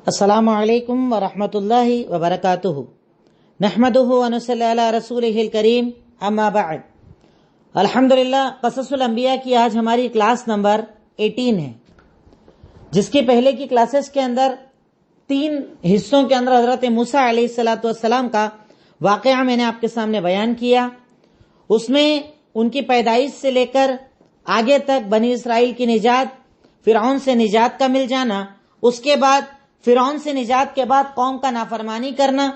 السلام علیکم ورحمۃ اللہ وبرکاتہ۔ نحمدہ ونصلی علی رسولہ الکریم، اما بعد۔ الحمدللہ، قصص الانبیاء کی آج ہماری کلاس نمبر 18 ہے، جس کی پہلے کی کلاسز کے اندر 3 حصوں کے اندر حضرت موسیٰ علیہ السلام کا واقعہ میں نے آپ کے سامنے بیان کیا۔ اس میں ان کی پیدائش سے لے کر آگے تک بنی اسرائیل کی نجات، فرعون سے نجات کا مل جانا، اس کے بعد فرعون سے نجات کے بعد قوم کا نافرمانی کرنا،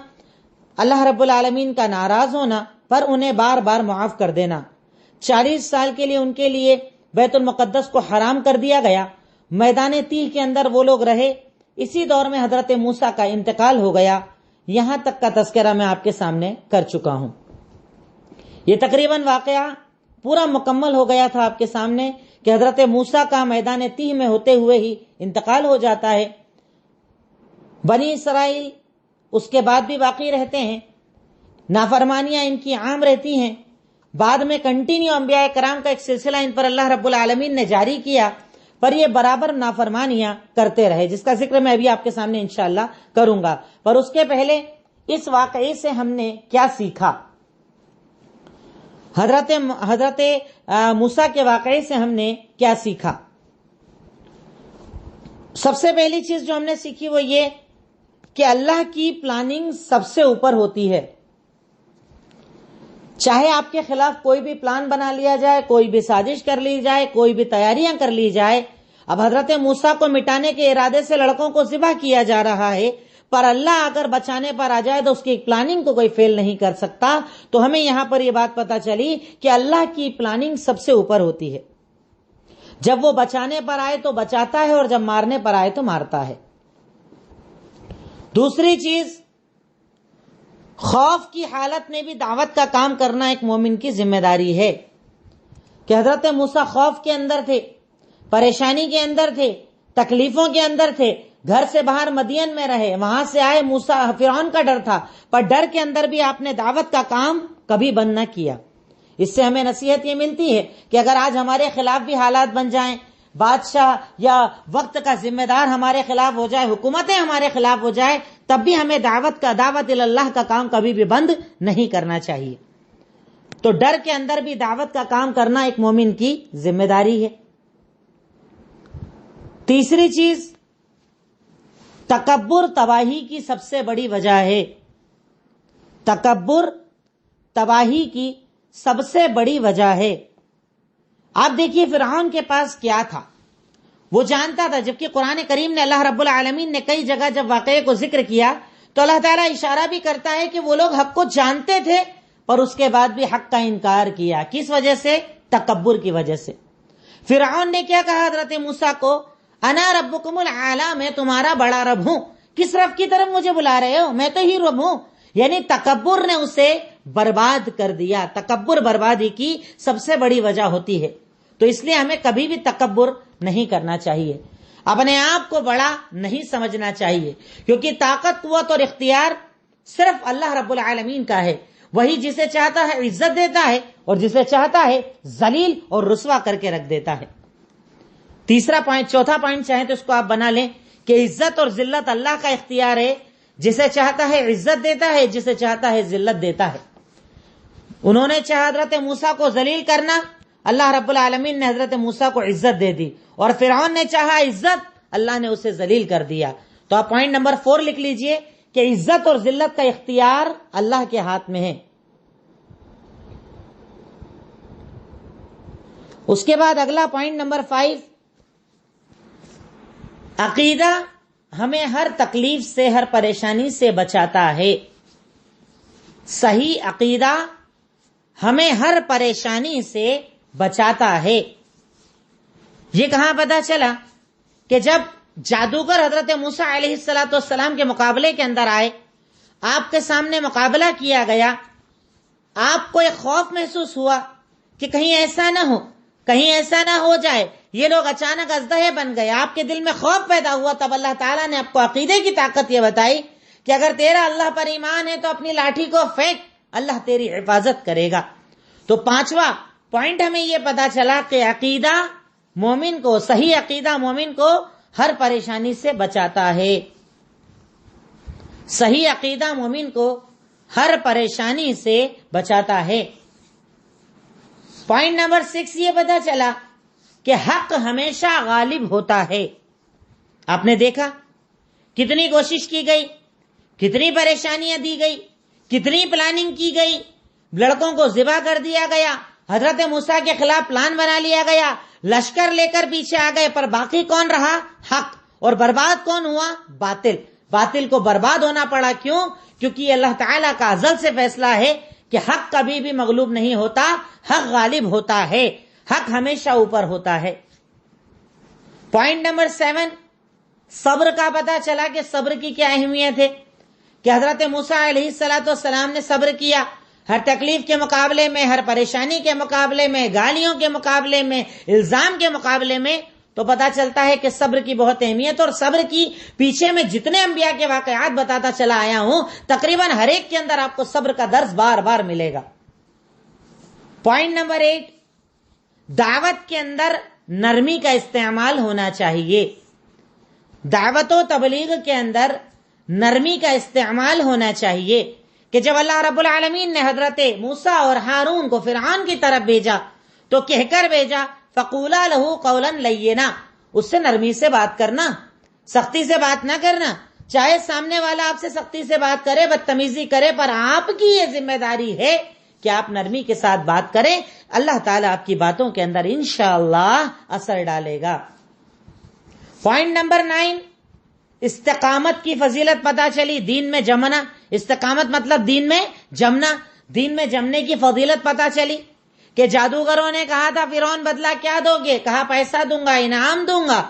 اللہ رب العالمین کا ناراض ہونا پر انہیں بار بار معاف کر دینا، 40 سال کے لیے ان کے لیے بیت المقدس کو حرام کر دیا گیا، میدان تیہ کے اندر وہ لوگ رہے۔ اسی دور میں حضرت موسیٰ کا انتقال ہو گیا، یہاں تک کا تذکرہ میں آپ کے سامنے کر چکا ہوں۔ یہ تقریباً واقعہ پورا مکمل ہو گیا تھا آپ کے سامنے کہ حضرت موسیٰ کا میدان تیہ میں ہوتے ہوئے ہی انتقال ہو جاتا ہے۔ بنی اسرائیل اس کے بعد بھی باقی رہتے ہیں، نافرمانیاں ان کی عام رہتی ہیں۔ بعد میں کنٹینیو انبیاء کرام کا ایک سلسلہ ان پر اللہ رب العالمین نے جاری کیا، پر یہ برابر نافرمانیاں کرتے رہے، جس کا ذکر میں ابھی آپ کے سامنے انشاءاللہ کروں گا۔ پر اس کے پہلے اس واقعے سے ہم نے کیا سیکھا؟ حضرت موسیٰ کے واقعے سے ہم نے کیا سیکھا؟ سب سے پہلی چیز جو ہم نے سیکھی وہ یہ کہ اللہ کی پلاننگ سب سے اوپر ہوتی ہے۔ چاہے آپ کے خلاف کوئی بھی پلان بنا لیا جائے، کوئی بھی سازش کر لی جائے، کوئی بھی تیاریاں کر لی جائے۔ اب حضرت موسیٰ کو مٹانے کے ارادے سے لڑکوں کو ذبح کیا جا رہا ہے، پر اللہ اگر بچانے پر آ جائے تو اس کی پلاننگ کو کوئی فیل نہیں کر سکتا۔ تو ہمیں یہاں پر یہ بات پتا چلی کہ اللہ کی پلاننگ سب سے اوپر ہوتی ہے۔ جب وہ بچانے پر آئے تو بچاتا ہے، اور جب مارنے پر آئے تو مارتا ہے۔ دوسری چیز، خوف کی حالت میں بھی دعوت کا کام کرنا ایک مومن کی ذمہ داری ہے، کہ حضرت موسیٰ خوف کے اندر تھے، پریشانی کے اندر تھے، تکلیفوں کے اندر تھے، گھر سے باہر مدین میں رہے، وہاں سے آئے، موسیٰ فرعون کا ڈر تھا، پر ڈر کے اندر بھی آپ نے دعوت کا کام کبھی بند نہ کیا۔ اس سے ہمیں نصیحت یہ ملتی ہے کہ اگر آج ہمارے خلاف بھی حالات بن جائیں، بادشاہ یا وقت کا ذمہ دار ہمارے خلاف ہو جائے، حکومتیں ہمارے خلاف ہو جائے، تب بھی ہمیں دعوت اللہ کا کام کبھی بھی بند نہیں کرنا چاہیے۔ تو ڈر کے اندر بھی دعوت کا کام کرنا ایک مومن کی ذمہ داری ہے۔ تیسری چیز، تکبر تباہی کی سب سے بڑی وجہ ہے۔ تکبر تباہی کی سب سے بڑی وجہ ہے۔ آپ دیکھیے فرعون کے پاس کیا تھا، وہ جانتا تھا، جبکہ قرآن کریم نے اللہ رب العالمین نے کئی جگہ جب واقعے کو ذکر کیا تو اللہ تعالیٰ اشارہ بھی کرتا ہے کہ وہ لوگ حق کو جانتے تھے، پر اس کے بعد بھی حق کا انکار کیا۔ کس وجہ سے؟ تکبر کی وجہ سے۔ فرعون نے کیا کہا حضرت موسیٰ کو؟ انا ربکم الاعلی، میں تمہارا بڑا رب ہوں، کس رب کی طرف مجھے بلا رہے ہو؟ میں تو ہی رب ہوں۔ یعنی تکبر نے اسے برباد کر دیا۔ تکبر بربادی کی سب سے بڑی وجہ ہوتی ہے۔ تو اس لیے ہمیں کبھی بھی تکبر نہیں کرنا چاہیے، اپنے آپ کو بڑا نہیں سمجھنا چاہیے، کیونکہ طاقت، قوت اور اختیار صرف اللہ رب العالمین کا ہے۔ وہی جسے چاہتا ہے عزت دیتا ہے، اور جسے چاہتا ہے ذلیل اور رسوا کر کے رکھ دیتا ہے۔ چوتھا پوائنٹ چاہیں تو اس کو آپ بنا لیں کہ عزت اور ذلت اللہ کا اختیار ہے، جسے چاہتا ہے عزت دیتا ہے، جسے چاہتا ہے ذلت دیتا ہے۔ انہوں نے چاہا حضرت موسیٰ کو ذلیل کرنا، اللہ رب العالمین نے حضرت موسیٰ کو عزت دے دی، اور فرعون نے چاہا عزت، اللہ نے اسے ذلیل کر دیا۔ تو آپ پوائنٹ نمبر 4 لکھ لیجئے کہ عزت اور ذلت کا اختیار اللہ کے ہاتھ میں ہے۔ اس کے بعد اگلا پوائنٹ نمبر 5، عقیدہ ہمیں ہر تکلیف سے، ہر پریشانی سے بچاتا ہے۔ صحیح عقیدہ ہمیں ہر پریشانی سے بچاتا ہے۔ یہ کہاں پتا چلا؟ کہ جب جادوگر حضرت موسیٰ علیہ السلام کے مقابلے کے اندر آئے، آپ کے سامنے مقابلہ کیا گیا، آپ کو ایک خوف محسوس ہوا کہ کہیں ایسا نہ ہو، کہیں ایسا نہ ہو جائے یہ لوگ اچانک اژدہے بن گئے، آپ کے دل میں خوف پیدا ہوا۔ تب اللہ تعالیٰ نے آپ کو عقیدے کی طاقت یہ بتائی کہ اگر تیرا اللہ پر ایمان ہے تو اپنی لاٹھی کو پھینک، اللہ تیری حفاظت کرے گا۔ تو 5واں پوائنٹ ہمیں یہ پتا چلا کہ عقیدہ مومن کو، صحیح عقیدہ مومن کو ہر پریشانی سے بچاتا ہے۔ صحیح عقیدہ مومن کو ہر پریشانی سے بچاتا ہے۔ پوائنٹ نمبر 6 یہ پتا چلا کہ حق ہمیشہ غالب ہوتا ہے۔ آپ نے دیکھا کتنی کوشش کی گئی، کتنی پریشانیاں دی گئی، کتنی پلاننگ کی گئی، لڑکوں کو ذبح کر دیا گیا، حضرت موسیٰ کے خلاف پلان بنا لیا گیا، لشکر لے کر پیچھے آ گئے، پر باقی کون رہا؟ حق۔ اور برباد کون ہوا؟ باطل۔ باطل کو برباد ہونا پڑا، کیوں؟ کیونکہ یہ اللہ تعالیٰ کا ازل سے فیصلہ ہے کہ حق کبھی بھی مغلوب نہیں ہوتا، حق غالب ہوتا ہے، حق ہمیشہ اوپر ہوتا ہے۔ پوائنٹ نمبر 7 صبر کا پتا چلا کہ صبر کی کیا اہمیت ہے، کہ حضرت موسیٰ علیہ السلام نے صبر کیا، ہر تکلیف کے مقابلے میں، ہر پریشانی کے مقابلے میں، گالیوں کے مقابلے میں، الزام کے مقابلے میں، تو پتا چلتا ہے کہ صبر کی بہت اہمیت، اور صبر کی پیچھے میں جتنے انبیاء کے واقعات بتاتا چلا آیا ہوں، تقریباً ہر ایک کے اندر آپ کو صبر کا درس بار بار ملے گا۔ پوائنٹ نمبر 8 دعوت کے اندر نرمی کا استعمال ہونا چاہیے۔ دعوت و تبلیغ کے اندر نرمی کا استعمال ہونا چاہیے، کہ جب اللہ رب العالمین نے حضرت موسیٰ اور ہارون کو فرعون کی طرف بھیجا تو کہہ کر بھیجا فَقُولَا لَهُ قَوْلًا لَيِّنًا، اس سے نرمی سے بات کرنا، سختی سے بات نہ کرنا۔ چاہے سامنے والا آپ سے سختی سے بات کرے، بدتمیزی کرے، پر آپ کی یہ ذمہ داری ہے کہ آپ نرمی کے ساتھ بات کریں، اللہ تعالیٰ آپ کی باتوں کے اندر انشاءاللہ اثر ڈالے گا۔ پوائنٹ نمبر 9 استقامت کی فضیلت پتا چلی، دین میں جمنا۔ استقامت مطلب دین میں جمنا، دین میں جمنے کی فضیلت پتا چلی، کہ جادوگروں نے کہا تھا فرعون بدلہ کیا دو گے؟ کہا پیسہ دوں گا، انعام دوں گا۔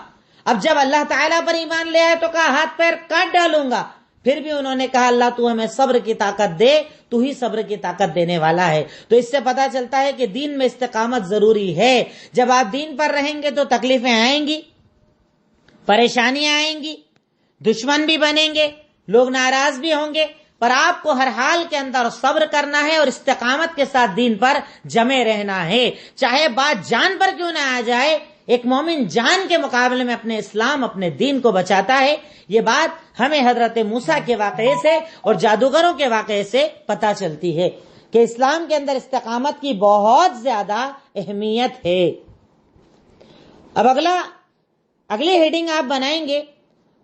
اب جب اللہ تعالیٰ پر ایمان لے آئے تو کہا ہاتھ پیر کاٹ ڈالوں گا، پھر بھی انہوں نے کہا اللہ تو ہمیں صبر کی طاقت دے، تو ہی صبر کی طاقت دینے والا ہے۔ تو اس سے پتا چلتا ہے کہ دین میں استقامت ضروری ہے۔ جب آپ دین پر رہیں گے تو تکلیفیں آئیں گی، پریشانیاں آئیں گی، دشمن بھی بنیں گے، لوگ ناراض بھی ہوں گے، پر آپ کو ہر حال کے اندر صبر کرنا ہے اور استقامت کے ساتھ دین پر جمے رہنا ہے، چاہے بات جان پر کیوں نہ آ جائے۔ ایک مومن جان کے مقابلے میں اپنے اسلام، اپنے دین کو بچاتا ہے۔ یہ بات ہمیں حضرت موسیٰ کے واقعے سے اور جادوگروں کے واقعے سے پتہ چلتی ہے کہ اسلام کے اندر استقامت کی بہت زیادہ اہمیت ہے۔ اب اگلی ہیڈنگ آپ بنائیں گے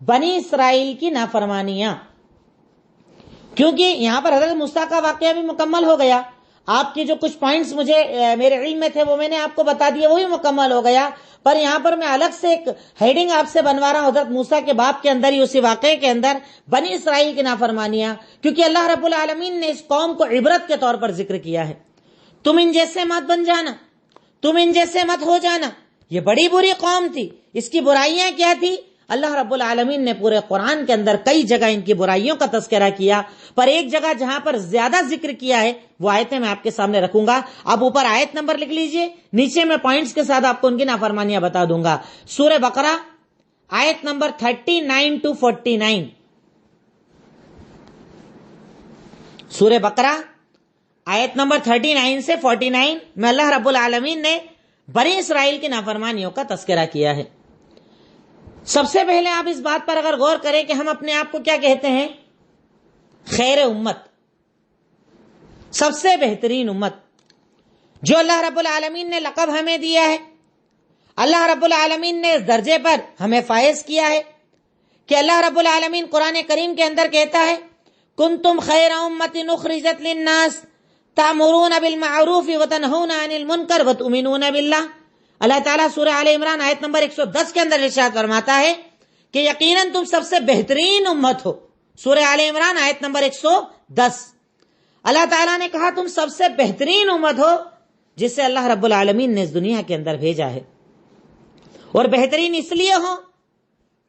بنی اسرائیل کی نافرمانیاں، کیونکہ یہاں پر حضرت موسیٰ کا واقعہ بھی مکمل ہو گیا، آپ کی جو کچھ پوائنٹس مجھے میرے علم میں تھے وہ میں نے آپ کو بتا دیے، وہ بھی مکمل ہو گیا، پر یہاں پر میں الگ سے ایک ہیڈنگ آپ سے بنوا رہا ہوں حضرت موسیٰ کے باب کے اندر ہی، اسی واقعے کے اندر بنی اسرائیل کی نافرمانیاں، کیونکہ اللہ رب العالمین نے اس قوم کو عبرت کے طور پر ذکر کیا ہے۔ تم ان جیسے مت بن جانا، تم ان جیسے مت ہو جانا، یہ بڑی بری قوم تھی، اس کی برائیاں کیا تھی؟ اللہ رب العالمین نے پورے قرآن کے اندر کئی جگہ ان کی برائیوں کا تذکرہ کیا، پر ایک جگہ جہاں پر زیادہ ذکر کیا ہے وہ آیتیں میں آپ کے سامنے رکھوں گا۔ اب اوپر آیت نمبر لکھ لیجئے، نیچے میں پوائنٹس کے ساتھ آپ کو ان کی نافرمانیاں بتا دوں گا۔ سورہ بقرہ آیت نمبر 39 to 49، سورہ بقرہ آیت نمبر 39 سے 49 میں اللہ رب العالمین نے بنی اسرائیل کی نافرمانیوں کا تذکرہ کیا ہے۔ سب سے پہلے آپ اس بات پر اگر غور کریں کہ ہم اپنے آپ کو کیا کہتے ہیں؟ خیر امت، سب سے بہترین امت، جو اللہ رب العالمین نے لقب ہمیں دیا ہے، اللہ رب العالمین نے اس درجے پر ہمیں فائز کیا ہے کہ اللہ رب العالمین قرآن کریم کے اندر کہتا ہے کنتم خیر امت اخرجت للناس تأمرون بالمعروف وتنہون عن المنکر وتؤمنون باللہ۔ اللہ تعالیٰ سورہ آل عمران آیت نمبر 110 کے اندر ارشاد فرماتا ہے کہ یقیناً تم سب سے بہترین امت ہو۔ سورہ آل عمران آیت نمبر 110، اللہ تعالیٰ نے کہا تم سب سے بہترین امت ہو جسے اللہ رب العالمین نے اس دنیا کے اندر بھیجا ہے، اور بہترین اس لیے ہو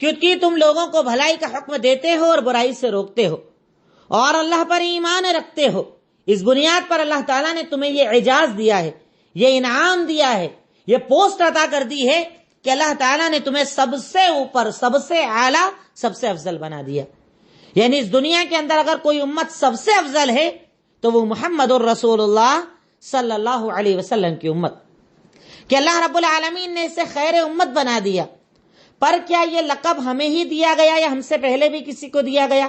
کیونکہ تم لوگوں کو بھلائی کا حکم دیتے ہو اور برائی سے روکتے ہو اور اللہ پر ایمان رکھتے ہو۔ اس بنیاد پر اللہ تعالیٰ نے تمہیں یہ اعزاز دیا ہے، یہ انعام دیا ہے، یہ پوسٹ عطا کر دی ہے کہ اللہ تعالیٰ نے تمہیں سب سے اوپر، سب سے اعلیٰ، سب سے افضل بنا دیا۔ یعنی اس دنیا کے اندر اگر کوئی امت سب سے افضل ہے تو وہ محمد الرسول اللہ صلی اللہ علیہ وسلم کی امت، کہ اللہ رب العالمین نے اسے خیر امت بنا دیا۔ پر کیا یہ لقب ہمیں ہی دیا گیا یا ہم سے پہلے بھی کسی کو دیا گیا؟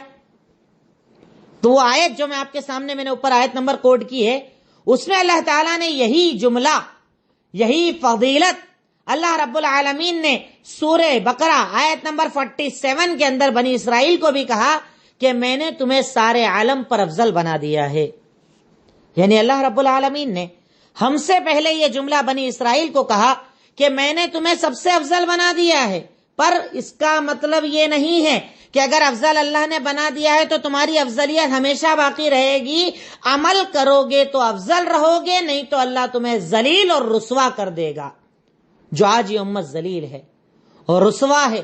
تو وہ آیت جو میں آپ کے سامنے میں نے اوپر آیت نمبر کوڈ کی ہے، اس میں اللہ تعالیٰ نے یہی جملہ، یہی فضیلت اللہ رب العالمین نے سورہ بقرہ آیت نمبر 47 کے اندر بنی اسرائیل کو بھی کہا کہ میں نے تمہیں سارے عالم پر افضل بنا دیا ہے. یعنی اللہ رب العالمین نے ہم سے پہلے یہ جملہ بنی اسرائیل کو کہا کہ میں نے تمہیں سب سے افضل بنا دیا ہے. پر اس کا مطلب یہ نہیں ہے کہ اگر افضل اللہ نے بنا دیا ہے تو تمہاری افضلیت ہمیشہ باقی رہے گی. عمل کرو گے تو افضل رہو گے، نہیں تو اللہ تمہیں ذلیل اور رسوا کر دے گا. جو آج یہ امت ذلیل ہے اور رسوا ہے،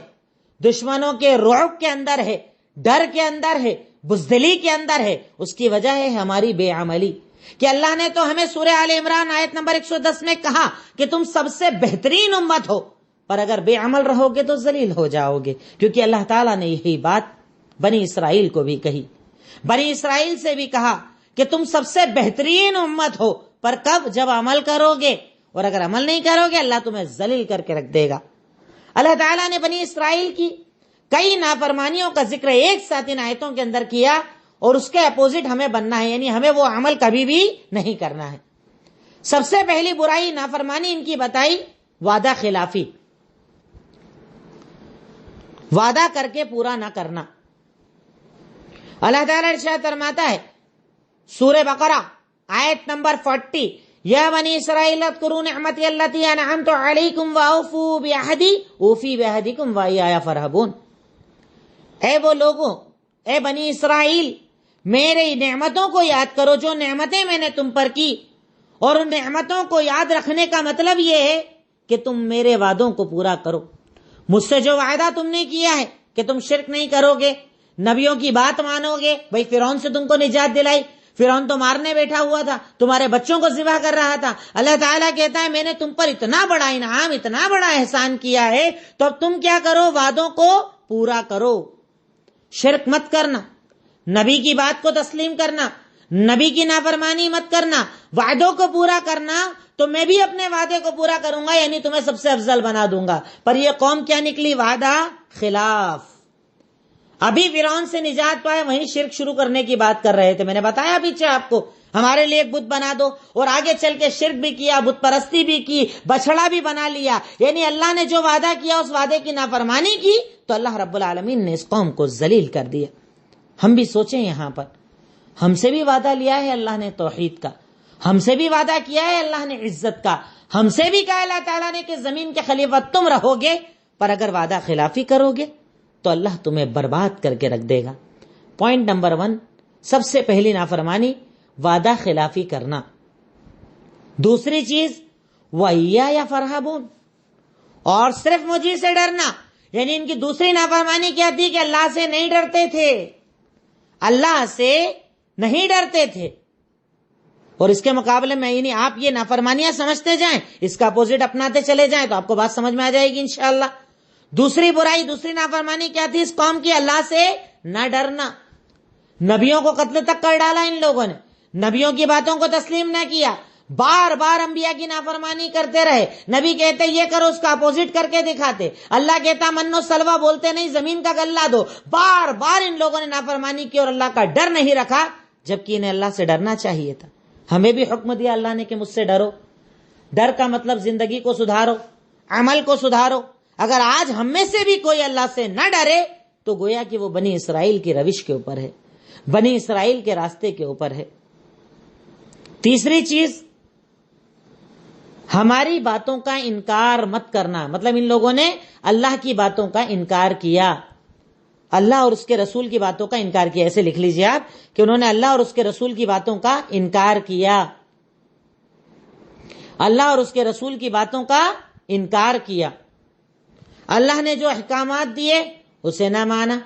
دشمنوں کے رعب کے اندر ہے، ڈر کے اندر ہے، بزدلی کے اندر ہے، اس کی وجہ ہے ہماری بے عملی. کہ اللہ نے تو ہمیں سورہ آل عمران آیت نمبر 110 میں کہا کہ تم سب سے بہترین امت ہو، پر اگر بے عمل رہو گے تو ذلیل ہو جاؤ گے. کیونکہ اللہ تعالیٰ نے یہی بات بنی اسرائیل کو بھی کہی، بنی اسرائیل سے بھی کہا کہ تم سب سے بہترین امت ہو، پر کب؟ جب عمل کرو گے. اور اگر عمل نہیں کرو گے اللہ تمہیں ذلیل کر کے رکھ دے گا. اللہ تعالیٰ نے بنی اسرائیل کی کئی نافرمانیوں کا ذکر ایک ساتھ ان آیتوں کے اندر کیا، اور اس کے اپوزٹ ہمیں بننا ہے، یعنی ہمیں وہ عمل کبھی بھی نہیں کرنا ہے. سب سے پہلی برائی نافرمانی ان کی بتائی وعدہ خلافی، وعدہ کر کے پورا نہ کرنا. اللہ تعالیٰ ارشاد فرماتا ہے سورہ بقرہ آیت نمبر 40، یا بنی اسرائیل اذکروا نعمتی التی انعمت علیکم واوفوا بعہدی اوفی بعہدکم وایایا فرہبون. اے وہ لوگوں، اے بنی اسرائیل، میرے نعمتوں کو یاد کرو جو نعمتیں میں نے تم پر کی، اور ان نعمتوں کو یاد رکھنے کا مطلب یہ ہے کہ تم میرے وعدوں کو پورا کرو. مجھ سے جو وعدہ تم نے کیا ہے کہ تم شرک نہیں کرو گے، نبیوں کی بات مانو گے. بھئی فرعون سے تم کو نجات دلائی، فرعون تو مارنے بیٹھا ہوا تھا، تمہارے بچوں کو ذبح کر رہا تھا. اللہ تعالیٰ کہتا ہے میں نے تم پر اتنا بڑا انعام، اتنا بڑا احسان کیا ہے، تو اب تم کیا کرو؟ وعدوں کو پورا کرو. شرک مت کرنا، نبی کی بات کو تسلیم کرنا، نبی کی نافرمانی مت کرنا، وعدوں کو پورا کرنا. تو میں بھی اپنے وعدے کو پورا کروں گا، یعنی تمہیں سب سے افضل بنا دوں گا. پر یہ قوم کیا نکلی؟ وعدہ خلاف. ابھی فرعون سے نجات پائے، وہیں شرک شروع کرنے کی بات کر رہے تھے. میں نے بتایا پیچھے آپ کو، ہمارے لیے ایک بت بنا دو، اور آگے چل کے شرک بھی کیا، بت پرستی بھی کی، بچڑا بھی بنا لیا. یعنی اللہ نے جو وعدہ کیا اس وعدے کی نافرمانی کی تو اللہ رب العالمین نے اس قوم کو ذلیل کر دیا. ہم بھی سوچیں یہاں پر، ہم سے بھی وعدہ لیا ہے اللہ نے توحید کا، ہم سے بھی وعدہ کیا ہے اللہ نے عزت کا، ہم سے بھی کہا اللہ تعالیٰ نے کہ زمین کے خلیفہ تم رہو گے، پر اگر وعدہ خلافی کرو گے تو اللہ تمہیں برباد کر کے رکھ دے گا. پوائنٹ نمبر 1، سب سے پہلی نافرمانی وعدہ خلافی کرنا. دوسری چیز وَإِيَّايَ فَارْهَبُونَ، اور صرف مجھے سے ڈرنا. یعنی ان کی دوسری نافرمانی کیا تھی کہ اللہ سے نہیں ڈرتے تھے، اللہ سے نہیں ڈرتے تھے. اور اس کے مقابلے میں یعنی آپ یہ نافرمانیاں سمجھتے جائیں، اس کا اپوزٹ اپناتے چلے جائیں تو آپ کو بات سمجھ میں آ جائے گی انشاءاللہ. دوسری برائی، دوسری نافرمانی کیا تھی اس قوم کی؟ اللہ سے نہ ڈرنا. نبیوں کو قتل تک کر ڈالا ان لوگوں نے، نبیوں کی باتوں کو تسلیم نہ کیا، بار بار انبیاء کی نافرمانی کرتے رہے. نبی کہتے یہ کرو، اس کا اپوزٹ کر کے دکھاتے. اللہ کہتا من و سلوہ بولتے نہیں، زمین کا گلہ دو. بار بار ان لوگوں نے نافرمانی کی اور اللہ کا ڈر نہیں رکھا، جبکہ انہیں اللہ سے ڈرنا چاہیے تھا. ہمیں بھی حکم دیا اللہ نے کہ مجھ سے ڈرو. ڈر کا مطلب زندگی کو سدھارو، عمل کو سدھارو. اگر آج ہم میں سے بھی کوئی اللہ سے نہ ڈرے تو گویا کہ وہ بنی اسرائیل کی روش کے اوپر ہے، بنی اسرائیل کے راستے کے اوپر ہے. تیسری چیز، ہماری باتوں کا انکار مت کرنا. مطلب ان لوگوں نے اللہ کی باتوں کا انکار کیا، اللہ اور اس کے رسول کی باتوں کا انکار کیا. ایسے لکھ لیجئے آپ کہ انہوں نے اللہ اور اس کے رسول کی باتوں کا انکار کیا، اللہ اور اس کے رسول کی باتوں کا انکار کیا. اللہ نے جو احکامات دیے اسے نہ مانا،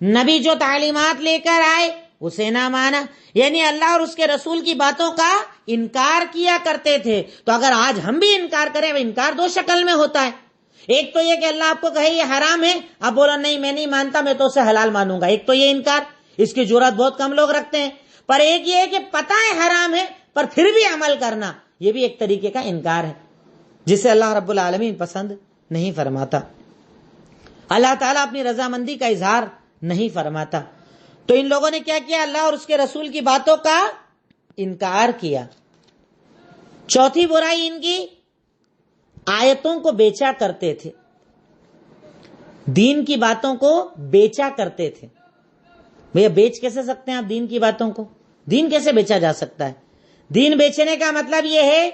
نبی جو تعلیمات لے کر آئے اسے نہ مانا. یعنی اللہ اور اس کے رسول کی باتوں کا انکار کیا کرتے تھے. تو اگر آج ہم بھی انکار کریں، انکار دو شکل میں ہوتا ہے. ایک تو یہ کہ اللہ آپ کو کہے یہ حرام ہے، آپ بولا نہیں میں نہیں مانتا، میں تو اسے حلال مانوں گا. ایک تو یہ انکار، اس کی جرات بہت کم لوگ رکھتے ہیں. پر ایک یہ ہے کہ پتہ ہے حرام ہے پر پھر بھی عمل کرنا، یہ بھی ایک طریقے کا انکار ہے جسے اللہ رب العالمین پسند نہیں فرماتا. اللہ تعالیٰ اپنی رضامندی کا اظہار نہیں فرماتا. تو ان لوگوں نے کیا کیا؟ اللہ اور اس کے رسول کی باتوں کا انکار کیا۔ چوتھی برائی ان کی، آیتوں کو بیچا کرتے تھے، دین کی باتوں کو بیچا کرتے تھے۔ بھیا بیچ کیسے سکتے ہیں آپ دین کی باتوں کو؟ دین کیسے بیچا جا سکتا ہے؟ دین بیچنے کا مطلب یہ ہے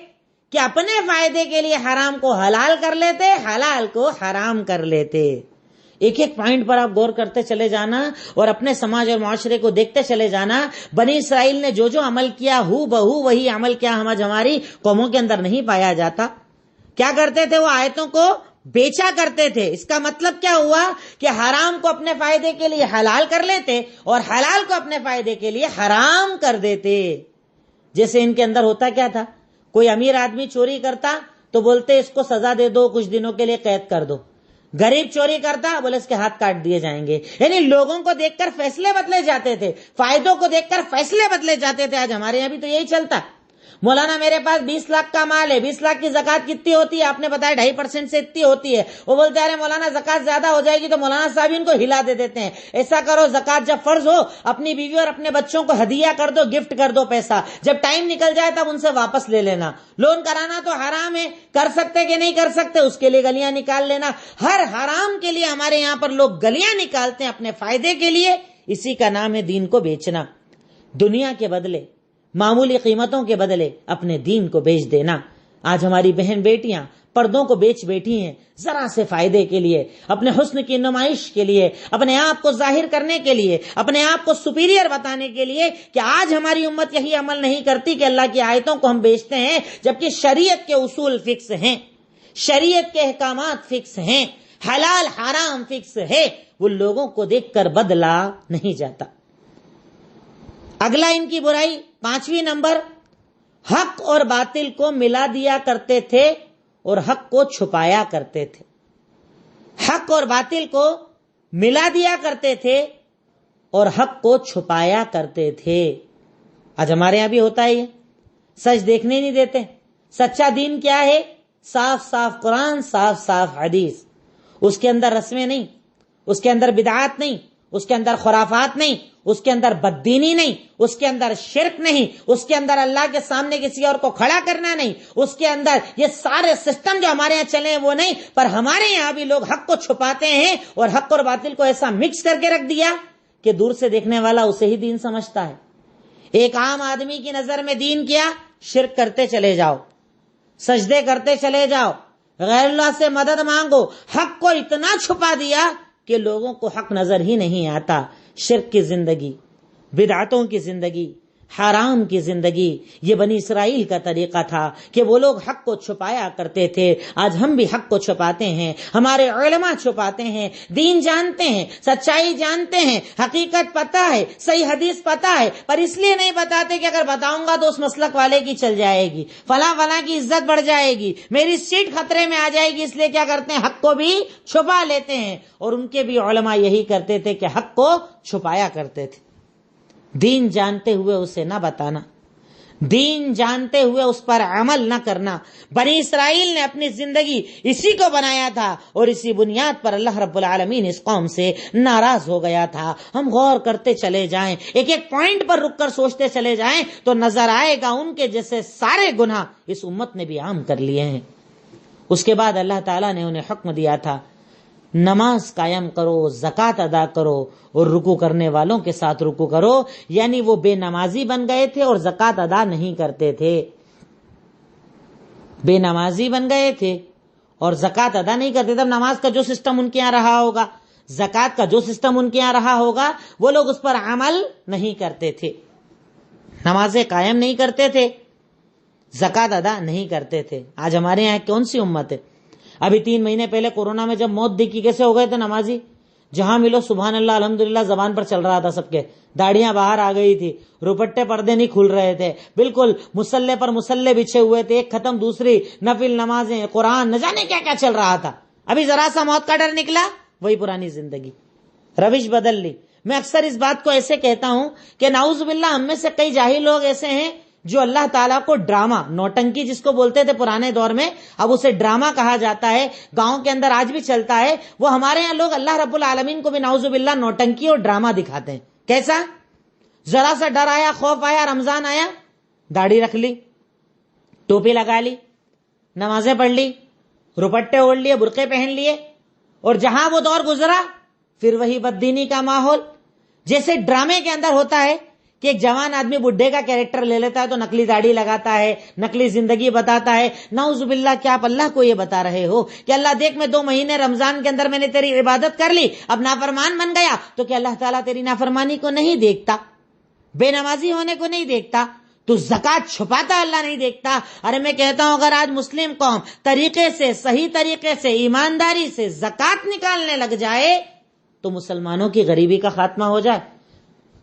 کہ اپنے فائدے کے لیے حرام کو حلال کر لیتے، حلال کو حرام کر لیتے۔ ایک ایک پوائنٹ پر آپ غور کرتے چلے جانا اور اپنے سماج اور معاشرے کو دیکھتے چلے جانا۔ بنی اسرائیل نے جو جو عمل کیا ہو بہو وہی عمل کیا ہماری قوموں کے اندر نہیں پایا جاتا۔ کیا کرتے تھے؟ وہ آیتوں کو بیچا کرتے تھے۔ اس کا مطلب کیا ہوا کہ حرام کو اپنے فائدے کے لیے حلال کر لیتے اور حلال کو اپنے فائدے کے لیے حرام کر دیتے۔ جیسے ان کے اندر ہوتا کیا تھا، کوئی امیر آدمی چوری کرتا تو بولتے اس کو سزا دے دو، کچھ دنوں کے لیے قید کر دو۔ غریب چوری کرتا بولے اس کے ہاتھ کاٹ دیے جائیں گے۔ یعنی لوگوں کو دیکھ کر فیصلے بدلے جاتے تھے، فائدوں کو دیکھ کر فیصلے بدلے جاتے تھے۔ آج ہمارے یہاں بھی تو یہی چلتا۔ مولانا میرے پاس 20 لاکھ کا مال ہے، 20 لاکھ کی زکات کتنی ہوتی ہے؟ آپ نے بتایا 2.5% سے اتنی ہوتی ہے۔ وہ بولتے ہیں ارے مولانا زکات زیادہ ہو جائے گی، تو مولانا صاحب ان کو ہلا دے دیتے ہیں۔ ایسا کرو زکات جب فرض ہو اپنی بیوی اور اپنے بچوں کو ہدیہ کر دو، گفٹ کر دو پیسہ، جب ٹائم نکل جائے تب ان سے واپس لے لینا۔ لون کرانا تو حرام ہے، کر سکتے کہ نہیں کر سکتے اس کے لیے گلیاں نکال لینا۔ ہر حرام کے لیے ہمارے یہاں پر لوگ گلیاں نکالتے ہیں اپنے فائدے کے لیے۔ اسی کا نام ہے دین کو بیچنا۔ دنیا کے بدلے، معمولی قیمتوں کے بدلے اپنے دین کو بیچ دینا۔ آج ہماری بہن بیٹیاں پردوں کو بیچ بیٹھی ہیں ذرا سے فائدے کے لیے، اپنے حسن کی نمائش کے لیے، اپنے آپ کو ظاہر کرنے کے لیے، اپنے آپ کو سپیریئر بتانے کے لیے کہ آج ہماری امت یہی عمل نہیں کرتی کہ اللہ کی آیتوں کو ہم بیچتے ہیں، جبکہ شریعت کے اصول فکس ہیں، شریعت کے احکامات فکس ہیں، حلال حرام فکس ہے۔ وہ لوگوں کو دیکھ کر بدلا نہیں جاتا۔ اگلا ان کی برائی، 5ویں نمبر، حق اور باطل کو ملا دیا کرتے تھے اور حق کو چھپایا کرتے تھے۔ حق اور باطل کو ملا دیا کرتے تھے اور حق کو چھپایا کرتے تھے۔ آج ہمارے یہاں بھی ہوتا ہے یہ، سچ دیکھنے نہیں دیتے۔ سچا دین کیا ہے؟ صاف صاف قرآن، صاف صاف حدیث۔ اس کے اندر رسمیں نہیں، اس کے اندر بدعات نہیں، اس کے اندر خرافات نہیں، اس کے اندر بددینی نہیں، اس کے اندر شرک نہیں، اس کے اندر اللہ کے سامنے کسی اور کو کھڑا کرنا نہیں، اس کے اندر یہ سارے سسٹم جو ہمارے یہاں چلے ہیں وہ نہیں۔ پر ہمارے یہاں بھی لوگ حق کو چھپاتے ہیں اور حق اور باطل کو ایسا مکس کر کے رکھ دیا کہ دور سے دیکھنے والا اسے ہی دین سمجھتا ہے۔ ایک عام آدمی کی نظر میں دین کیا؟ شرک کرتے چلے جاؤ، سجدے کرتے چلے جاؤ، غیر اللہ سے مدد مانگو۔ حق کو اتنا چھپا دیا کہ لوگوں کو حق نظر ہی نہیں آتا۔ شرک کی زندگی، بدعتوں کی زندگی، حرام کی زندگی، یہ بنی اسرائیل کا طریقہ تھا کہ وہ لوگ حق کو چھپایا کرتے تھے۔ آج ہم بھی حق کو چھپاتے ہیں، ہمارے علماء چھپاتے ہیں، دین جانتے ہیں، سچائی جانتے ہیں، حقیقت پتہ ہے، صحیح حدیث پتہ ہے، پر اس لیے نہیں بتاتے کہ اگر بتاؤں گا تو اس مسلک والے کی چل جائے گی، فلاں فلاں کی عزت بڑھ جائے گی، میری سیٹ خطرے میں آ جائے گی، اس لیے کیا کرتے ہیں؟ حق کو بھی چھپا لیتے ہیں۔ اور ان کے بھی علماء یہی کرتے تھے کہ حق کو چھپایا کرتے تھے۔ دین جانتے ہوئے اسے نہ بتانا، دین جانتے ہوئے اس پر عمل نہ کرنا۔ بنی اسرائیل نے اپنی زندگی اسی کو بنایا تھا اور اسی بنیاد پر اللہ رب العالمین اس قوم سے ناراض ہو گیا تھا۔ ہم غور کرتے چلے جائیں، ایک ایک پوائنٹ پر رک کر سوچتے چلے جائیں تو نظر آئے گا ان کے جیسے سارے گناہ اس امت نے بھی عام کر لیے ہیں۔ اس کے بعد اللہ تعالیٰ نے انہیں حکم دیا تھا نماز قائم کرو، زکوٰۃ ادا کرو اور رکوع کرنے والوں کے ساتھ رکوع کرو۔ یعنی وہ بے نمازی بن گئے تھے اور زکوٰۃ ادا نہیں کرتے تھے، بے نمازی بن گئے تھے اور زکوٰۃ ادا نہیں کرتے تھے۔ اب نماز کا جو سسٹم ان کے یہاں رہا ہوگا، زکوٰۃ کا جو سسٹم ان کے یہاں رہا ہوگا، وہ لوگ اس پر عمل نہیں کرتے تھے، نمازیں قائم نہیں کرتے تھے، زکوٰۃ ادا نہیں کرتے تھے۔ آج ہمارے یہاں کون سی امت ہے؟ ابھی 3 مہینے پہلے کورونا میں جب موت دیکھی کیسے ہو گئے تھے نمازی، جہاں ملو سبحان اللہ الحمدللہ زبان پر چل رہا تھا سب کے، داڑیاں باہر آ گئی تھی، روپٹے پردے نہیں کھل رہے تھے، بالکل مسلح پر مسلح بچھے ہوئے تھے، ایک ختم دوسری، نفل نمازیں، قرآن، نہ جانے کیا کیا چل رہا تھا۔ ابھی ذرا سا موت کا ڈر نکلا، وہی پرانی زندگی، روش بدل لی۔ میں اکثر اس بات کو ایسے کہتا ہوں کہ نعوذ باللہ ہم میں سے کئی جاہل لوگ ایسے ہیں جو اللہ تعالیٰ کو ڈرامہ، نوٹنکی جس کو بولتے تھے پرانے دور میں، اب اسے ڈرامہ کہا جاتا ہے، گاؤں کے اندر آج بھی چلتا ہے۔ وہ ہمارے یہاں لوگ اللہ رب العالمین کو بھی نعوذ باللہ نوٹنکی اور ڈرامہ دکھاتے ہیں۔ کیسا؟ ذرا سا ڈر آیا، خوف آیا، رمضان آیا، داڑھی رکھ لی، ٹوپی لگا لی، نمازیں پڑھ لی، روپٹے اوڑھ لیے، برقعے پہن لیے، اور جہاں وہ دور گزرا پھر وہی بددینی کا ماحول. جیسے ڈرامے کے اندر ہوتا ہے کہ ایک جوان آدمی بڈھے کا کیریکٹر لے لیتا ہے تو نقلی داڑھی لگاتا ہے، نقلی زندگی بتاتا ہے. نعوذ باللہ، کیا آپ اللہ کو یہ بتا رہے ہو کہ اللہ دیکھ میں 2 مہینے رمضان کے اندر میں نے تیری عبادت کر لی، اب نافرمان بن گیا تو کیا اللہ تعالیٰ تیری نافرمانی کو نہیں دیکھتا؟ بے نمازی ہونے کو نہیں دیکھتا؟ تو زکوٰۃ چھپاتا اللہ نہیں دیکھتا؟ ارے میں کہتا ہوں اگر آج مسلم قوم طریقے سے، صحیح طریقے سے، ایمانداری سے زکوٰۃ نکالنے لگ جائے تو مسلمانوں کی غریبی کا خاتمہ ہو جائے،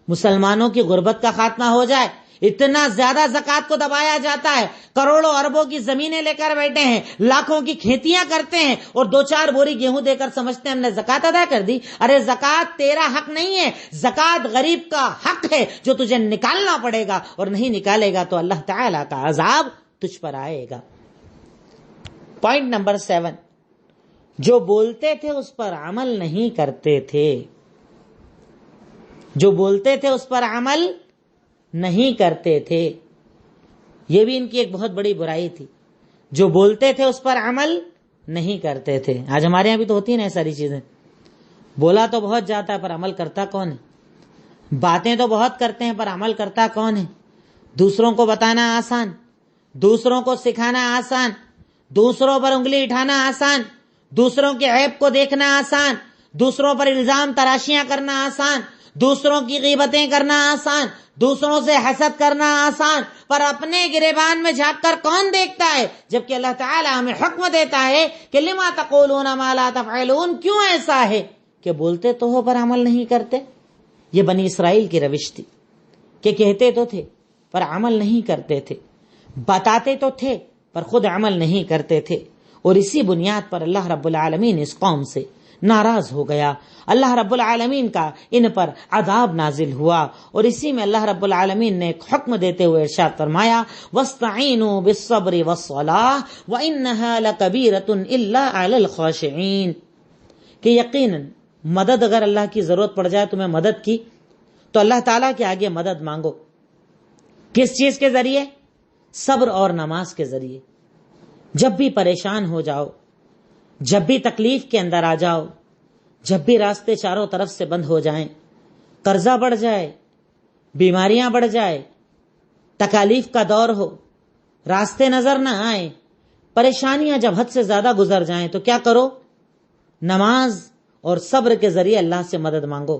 مسلمانوں کی غربت کا خاتمہ ہو جائے. اتنا زیادہ زکوٰۃ کو دبایا جاتا ہے، کروڑوں اربوں کی زمینیں لے کر بیٹھے ہیں، لاکھوں کی کھیتیاں کرتے ہیں اور 2-4 بوری گیہوں دے کر سمجھتے ہیں ہم نے زکوٰۃ ادا کر دی. ارے زکوٰۃ تیرا حق نہیں ہے، زکوٰۃ غریب کا حق ہے جو تجھے نکالنا پڑے گا، اور نہیں نکالے گا تو اللہ تعالیٰ کا عذاب تجھ پر آئے گا. پوائنٹ نمبر 7، جو بولتے تھے اس پر عمل نہیں کرتے تھے. جو بولتے تھے اس پر عمل نہیں کرتے تھے. یہ بھی ان کی ایک بہت بڑی برائی تھی. جو بولتے تھے اس پر عمل نہیں کرتے تھے. آج ہمارے یہاں بھی تو ہوتی ہیں نا ساری چیزیں. بولا تو بہت جاتا ہے پر عمل کرتا کون ہے؟ باتیں تو بہت کرتے ہیں پر عمل کرتا کون ہے؟ دوسروں کو بتانا آسان، دوسروں کو سکھانا آسان، دوسروں پر انگلی اٹھانا آسان، دوسروں کے عیب کو دیکھنا آسان، دوسروں پر الزام تراشیاں کرنا آسان، دوسروں کی غیبتیں کرنا آسان، دوسروں سے حسد کرنا آسان، پر اپنے گریبان میں جھانک کر کون دیکھتا ہے؟ جبکہ اللہ تعالیٰ ہمیں حکم دیتا ہے کہ لما تقولون ما لا تفعلون. کیوں ایسا ہے کہ بولتے تو ہو پر عمل نہیں کرتے؟ یہ بنی اسرائیل کی روش تھی کہ کہتے تو تھے پر عمل نہیں کرتے تھے، بتاتے تو تھے پر خود عمل نہیں کرتے تھے. اور اسی بنیاد پر اللہ رب العالمین اس قوم سے ناراض ہو گیا. اللہ رب العالمین کا ان پر عذاب نازل ہوا، اور اسی میں اللہ رب العالمین نے ایک حکم دیتے ہوئے ارشاد فرمایا وَاسْتَعِينُوا بِالصَّبْرِ وَالصَّلَاةِ وَإِنَّهَا لَكَبِيرَةٌ إِلَّا عَلَى الْخَاشِعِينَ. کہ یقیناً مدد، اگر اللہ کی ضرورت پڑ جائے تمہیں مدد کی تو اللہ تعالیٰ کے آگے مدد مانگو. کس چیز کے ذریعے؟ صبر اور نماز کے ذریعے. جب بھی پریشان ہو جاؤ، جب بھی تکلیف کے اندر آ جاؤ، جب بھی راستے چاروں طرف سے بند ہو جائیں، قرضہ بڑھ جائے، بیماریاں بڑھ جائے، تکالیف کا دور ہو، راستے نظر نہ آئیں، پریشانیاں جب حد سے زیادہ گزر جائیں تو کیا کرو؟ نماز اور صبر کے ذریعے اللہ سے مدد مانگو.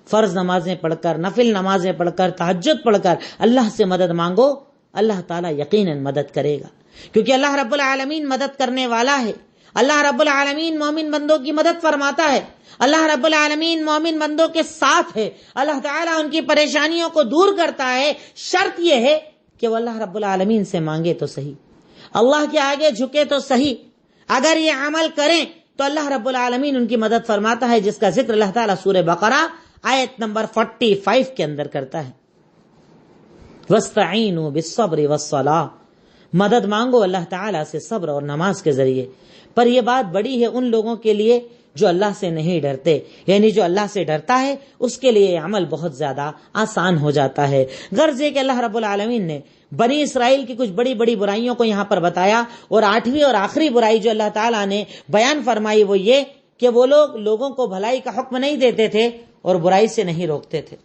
فرض نمازیں پڑھ کر، نفل نمازیں پڑھ کر، تہجد پڑھ کر اللہ سے مدد مانگو. اللہ تعالیٰ یقیناً مدد کرے گا، کیونکہ اللہ رب العالمین مدد کرنے والا ہے. اللہ رب العالمین مومن بندوں کی مدد فرماتا ہے. اللہ رب العالمین مومن بندوں کے ساتھ ہے. اللہ تعالیٰ ان کی پریشانیوں کو دور کرتا ہے. شرط یہ ہے کہ وہ اللہ رب العالمین سے مانگے تو صحیح، اللہ کے آگے جھکے تو صحیح. اگر یہ عمل کریں تو اللہ رب العالمین ان کی مدد فرماتا ہے، جس کا ذکر اللہ تعالیٰ سورہ بقرہ آیت نمبر 45 کے اندر کرتا ہے. وَاسْتَعِينُوا بِالصَّبْرِ وَالصَّلَاةِ. مدد مانگو اللہ تعالیٰ سے صبر اور نماز کے ذریعے. پر یہ بات بڑی ہے ان لوگوں کے لیے جو اللہ سے نہیں ڈرتے، یعنی جو اللہ سے ڈرتا ہے اس کے لیے یہ عمل بہت زیادہ آسان ہو جاتا ہے. غرض یہ کہ اللہ رب العالمین نے بنی اسرائیل کی کچھ بڑی بڑی برائیوں کو یہاں پر بتایا، اور 8ویں اور آخری برائی جو اللہ تعالیٰ نے بیان فرمائی وہ یہ کہ وہ لوگ لوگوں کو بھلائی کا حکم نہیں دیتے تھے اور برائی سے نہیں روکتے تھے.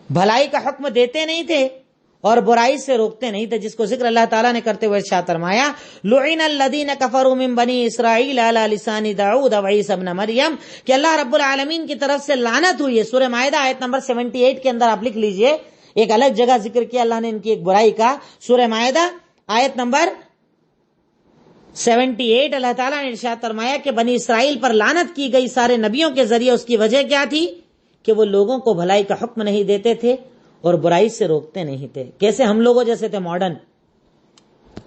بھلائی کا حکم دیتے نہیں تھے اور برائی سے روکتے نہیں تھے، جس کو ذکر اللہ تعالیٰ نے کرتے ہوئے ارشاد فرمایا لعن الذین کفروا من بنی اسرائیل علی لسان داؤد وعیسی ابن مریم، کہ اللہ رب العالمین کی طرف سے لعنت ہوئی ہے. سورہ مائدہ آیت نمبر 78 کے اندر آپ لکھ لیجئے، ایک الگ جگہ ذکر کیا اللہ نے ان کی ایک برائی کا. سورہ مائدہ آیت نمبر 78 اللہ تعالیٰ نے ارشاد فرمایا کہ بنی اسرائیل پر لعنت کی گئی سارے نبیوں کے ذریعے. اس کی وجہ کیا تھی؟ کہ وہ لوگوں کو بھلائی کا حکم نہیں دیتے تھے اور برائی سے روکتے نہیں تھے. کیسے ہم لوگوں جیسے تھے ماڈرن،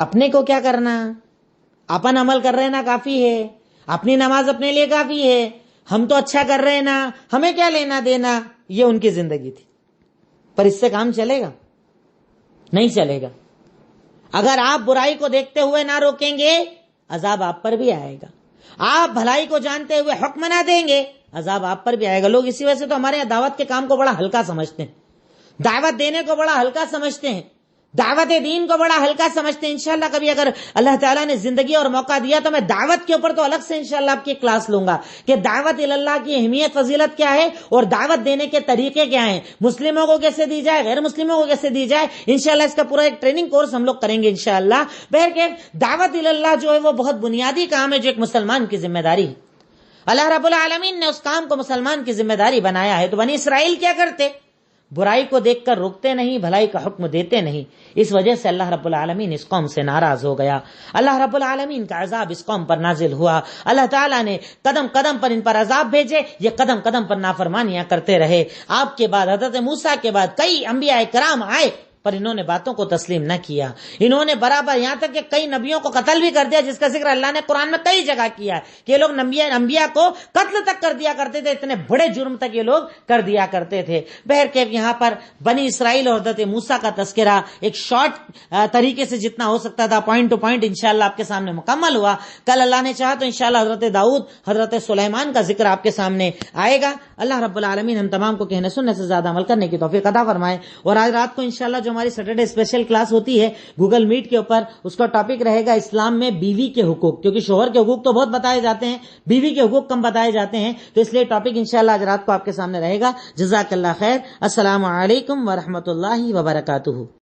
اپنے کو کیا کرنا، اپن عمل کر رہے نا کافی ہے، اپنی نماز اپنے لیے کافی ہے، ہم تو اچھا کر رہے نا، ہمیں کیا لینا دینا. یہ ان کی زندگی تھی. پر اس سے کام چلے گا؟ نہیں چلے گا. اگر آپ برائی کو دیکھتے ہوئے نہ روکیں گے عذاب آپ پر بھی آئے گا. آپ بھلائی کو جانتے ہوئے حکم نہ دیں گے عذاب آپ پر بھی آئے گا. لوگ اسی وجہ سے تو ہمارے یہاں دعوت کے کام کو بڑا ہلکا سمجھتے ہیں, دعوت دینے کو بڑا ہلکا سمجھتے ہیں, دعوت دین کو بڑا ہلکا سمجھتے ہیں. انشاءاللہ کبھی اگر اللہ تعالیٰ نے زندگی اور موقع دیا تو میں دعوت کے اوپر تو الگ سے انشاءاللہ آپ کی کلاس لوں گا کہ دعوت اللہ کی اہمیت فضیلت کیا ہے اور دعوت دینے کے طریقے کیا ہیں, مسلموں کو کیسے دی جائے, غیر مسلموں کو کیسے دی جائے. انشاءاللہ اس کا پورا ایک ٹریننگ کورس ہم لوگ کریں گے انشاءاللہ. بہرکیف دعوت اللہ جو ہے وہ بہت بنیادی کام ہے جو ایک مسلمان کی ذمہ داری ہے. اللہ رب العالمین نے اس کام کو مسلمان کی ذمہ داری بنایا ہے. تو بنی اسرائیل کیا کرتے, برائی کو دیکھ کر روکتے نہیں, بھلائی کا حکم دیتے نہیں. اس وجہ سے اللہ رب العالمین اس قوم سے ناراض ہو گیا. اللہ رب العالمین کا عذاب اس قوم پر نازل ہوا. اللہ تعالیٰ نے قدم قدم پر ان پر عذاب بھیجے, یہ قدم قدم پر نافرمانیاں کرتے رہے. آپ کے بعد حضرت موسیٰ کے بعد کئی انبیاء کرام آئے پر انہوں نے باتوں کو تسلیم نہ کیا. انہوں نے برابر یہاں تک کہ کئی نبیوں کو قتل بھی کر دیا, جس کا ذکر اللہ نے قرآن میں کئی جگہ کیا ہے کہ یہ لوگ انبیاء کو قتل تک کر دیا کرتے تھے. اتنے بڑے جرم تک یہ لوگ کر دیا کرتے تھے. بہرکیف یہاں پر بنی اسرائیل اور حضرت موسیٰ کا تذکرہ ایک شارٹ طریقے سے جتنا ہو سکتا تھا, پوائنٹ ٹو پوائنٹ انشاءاللہ آپ کے سامنے مکمل ہوا. کل اللہ نے چاہا تو انشاءاللہ حضرت داؤد, حضرت سلیمان کا ذکر آپ کے سامنے آئے گا. اللہ رب العالمین ہم تمام کو کہنے سننے سے زیادہ عمل کرنے کی توفیق عطا فرمائے. اور آج رات کو انشاءاللہ جو ہماری سیٹرڈے اسپیشل کلاس ہوتی ہے گوگل میٹ کے اوپر, اس کا ٹاپک رہے گا اسلام میں بیوی کے حقوق, کیونکہ شوہر کے حقوق تو بہت بتائے جاتے ہیں, بیوی کے حقوق کم بتائے جاتے ہیں, تو اس لیے ٹاپک انشاءاللہ آج رات کو آپ کے سامنے رہے گا. جزاک اللہ خیر. السلام علیکم ورحمۃ اللہ وبرکاتہ.